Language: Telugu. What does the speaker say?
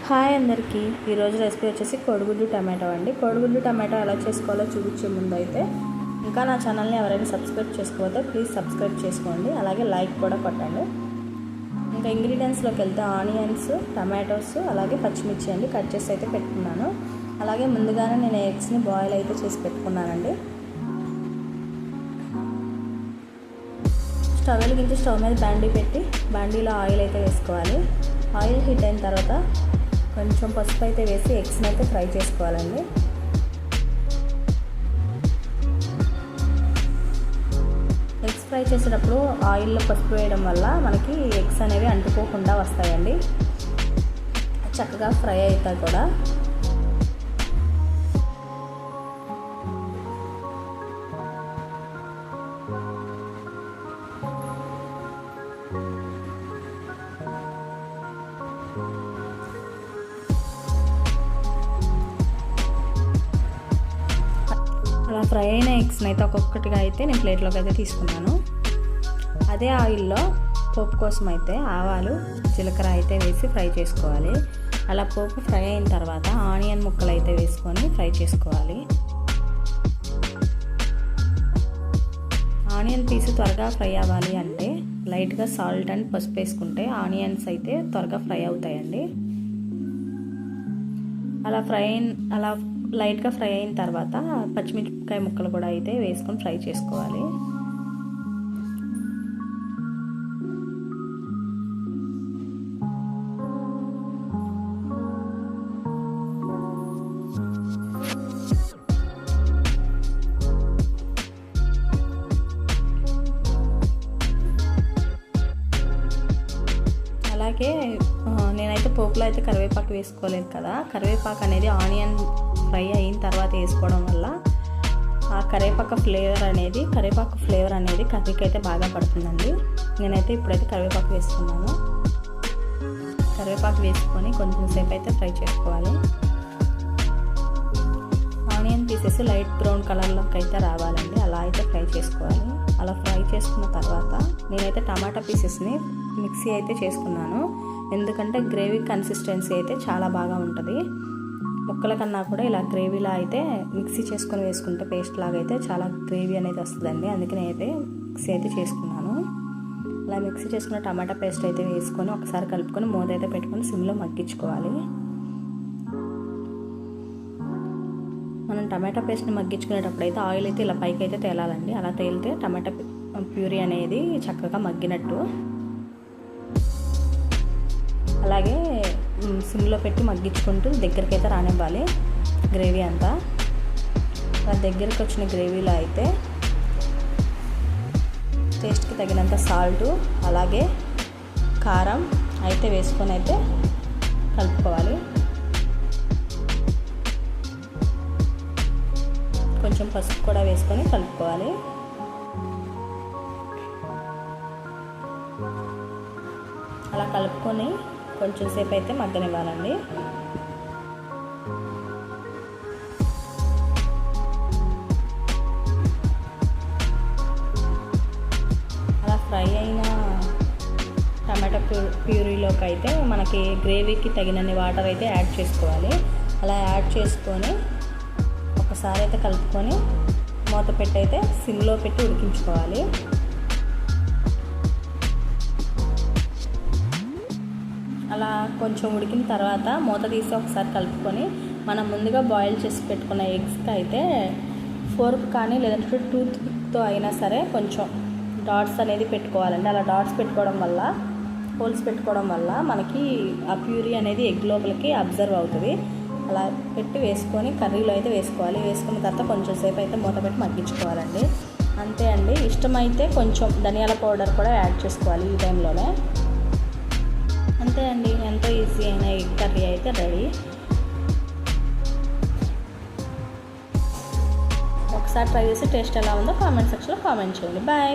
హాయ్ అందరికీ ఈరోజు రెసిపీ వచ్చేసి కోడిగుడ్డు టమాటో అండి. కోడిగుడ్డు టమాటో ఎలా చేసుకోవాలో చూపించే ముందు అయితే ఇంకా నా ఛానల్ని ఎవరైనా సబ్స్క్రైబ్ చేసుకోకపోతే ప్లీజ్ సబ్స్క్రైబ్ చేసుకోండి, అలాగే లైక్ కూడా కొట్టండి. ఇంకా ఇంగ్రీడియంట్స్లోకి వెళ్తే ఆనియన్స్, టమాటోస్, అలాగే పచ్చిమిర్చి అండి కట్ చేసి అయితే పెట్టుకున్నాను. అలాగే ముందుగానే నేను ఎగ్స్ని బాయిల్ అయితే చేసి పెట్టుకున్నానండి. స్టవ్ వెలిగించి స్టవ్ మీద బాండీ పెట్టి బాండీలో ఆయిల్ అయితే వేసుకోవాలి. ఆయిల్ హీట్ అయిన తర్వాత కొంచెం పసుపు అయితే వేసి ఎగ్స్ని అయితే ఫ్రై చేసుకోవాలండి. ఎగ్స్ ఫ్రై చేసేటప్పుడు ఆయిల్లో పసుపు వేయడం వల్ల మనకి ఎగ్స్ అనేవి అంటుకోకుండా వస్తాయండి, చక్కగా ఫ్రై అవుతాయి కూడా. అలా ఫ్రై అయిన ఎగ్స్ని అయితే ఒక్కొక్కటిగా అయితే నేను ప్లేట్లోకి అయితే తీసుకున్నాను. అదే ఆయిల్లో పోపు కోసం అయితే ఆవాలు, జీలకర్ర అయితే వేసి ఫ్రై చేసుకోవాలి. అలా పోపు ఫ్రై అయిన తర్వాత ఆనియన్ ముక్కలు అయితే వేసుకొని ఫ్రై చేసుకోవాలి. ఆనియన్ పీస్ త్వరగా ఫ్రై అవ్వాలి అంటే లైట్గా సాల్ట్ అండ్ పసుపు వేసుకుంటే ఆనియన్స్ అయితే త్వరగా ఫ్రై అవుతాయండి. అలా లైట్గా ఫ్రై అయిన తర్వాత పచ్చిమిరపకాయ ముక్కలు కూడా అయితే వేసుకొని ఫ్రై చేసుకోవాలి. అలాగే నేనైతే పోపులో అయితే కరివేపాకు వేసుకోలేదు కదా, కరివేపాకు అనేది ఆనియన్ ఫ్రై అయిన తర్వాత వేసుకోవడం వల్ల ఆ కరివేపాకు ఫ్లేవర్ అనేది కర్రీకి అయితే బాగా పడుతుందండి. నేనైతే ఇప్పుడైతే కరివేపాకు వేసుకున్నాను. కరివేపాకు వేసుకొని కొంచెం సేపు అయితే ఫ్రై చేసుకోవాలి. ఆనియన్ పీసెస్ లైట్ బ్రౌన్ కలర్లోకి అయితే రావాలండి, అలా అయితే ఫ్రై చేసుకోవాలి. అలా ఫ్రై చేసుకున్న తర్వాత నేనైతే టమాటా పీసెస్ని మిక్సీ అయితే చేసుకున్నాను. ఎందుకంటే గ్రేవీ కన్సిస్టెన్సీ అయితే చాలా బాగా ఉంటుంది. ముక్కల కన్నా కూడా ఇలా గ్రేవీలా అయితే మిక్సీ చేసుకొని వేసుకుంటే పేస్ట్ లాగా అయితే చాలా గ్రేవీ అనేది వస్తుందండి. అందుకే నేనైతే మిక్సీ అయితే చేసుకున్నాను. అలా మిక్సీ చేసుకున్న టమాటా పేస్ట్ అయితే వేసుకొని ఒకసారి కలుపుకొని మూత అయితే పెట్టుకొని సిమ్లో మగ్గించుకోవాలి. మనం టమాటా పేస్ట్ని మగ్గించుకునేటప్పుడు అయితే ఆయిల్ అయితే ఇలా పైకి అయితే తేలాలండి. అలా తేలితే టమాటా ప్యూరీ అనేది చక్కగా మగ్గినట్టు. అలాగే సిమ్లో పెట్టి మగ్గించుకుంటూ దగ్గరికి అయితే రానివ్వాలి గ్రేవీ అంతా. అలా దగ్గరికి వచ్చిన గ్రేవీలో అయితే టేస్ట్కి తగినంత సాల్టు, అలాగే కారం అయితే వేసుకొని అయితే కలుపుకోవాలి. కొంచెం పసుపు కూడా వేసుకొని కలుపుకోవాలి. అలా కలుపుకొని కొంచెం సేపు అయితే మగ్గనివ్వాలండి. అలా ఫ్రై అయిన టమాటా ప్యూరీలోకి అయితే మనకి గ్రేవీకి తగినన్ని వాటర్ అయితే యాడ్ చేసుకోవాలి. అలా యాడ్ చేసుకొని ఒకసారి అయితే కలుపుకొని మూత పెట్టి అయితే సిమ్లో పెట్టి ఉడికించుకోవాలి. అలా కొంచెం ఉడికిన తర్వాత మూత తీసి ఒకసారి కలుపుకొని మనం ముందుగా బాయిల్ చేసి పెట్టుకున్న ఎగ్స్కి అయితే ఫోర్క్ కానీ లేదంటే టూత్ పిక్తో అయినా సరే కొంచెం డాట్స్ అనేది పెట్టుకోవాలండి. అలా డాట్స్ పెట్టుకోవడం వల్ల, హోల్స్ పెట్టుకోవడం వల్ల మనకి ఆ ప్యూరీ అనేది ఎగ్ లోపలికి అబ్జర్వ్ అవుతుంది. అలా పెట్టి వేసుకొని కర్రీలో అయితే వేసుకోవాలి. వేసుకున్న తర్వాత కొంచెం సేపు అయితే మూత పెట్టి మగ్గించుకోవాలండి. అంతే అండి. ఇష్టమైతే కొంచెం ధనియాల పౌడర్ కూడా యాడ్ చేసుకోవాలి ఈ టైంలోనే. అంతే అండి, ఎంతో ఈజీ అయిన ఎగ్ కర్రీ అయితే రెడీ. ఒకసారి ట్రై చేసి టేస్ట్ ఎలా ఉందో కామెంట్ సెక్షన్లో కామెంట్ చేయండి. బాయ్.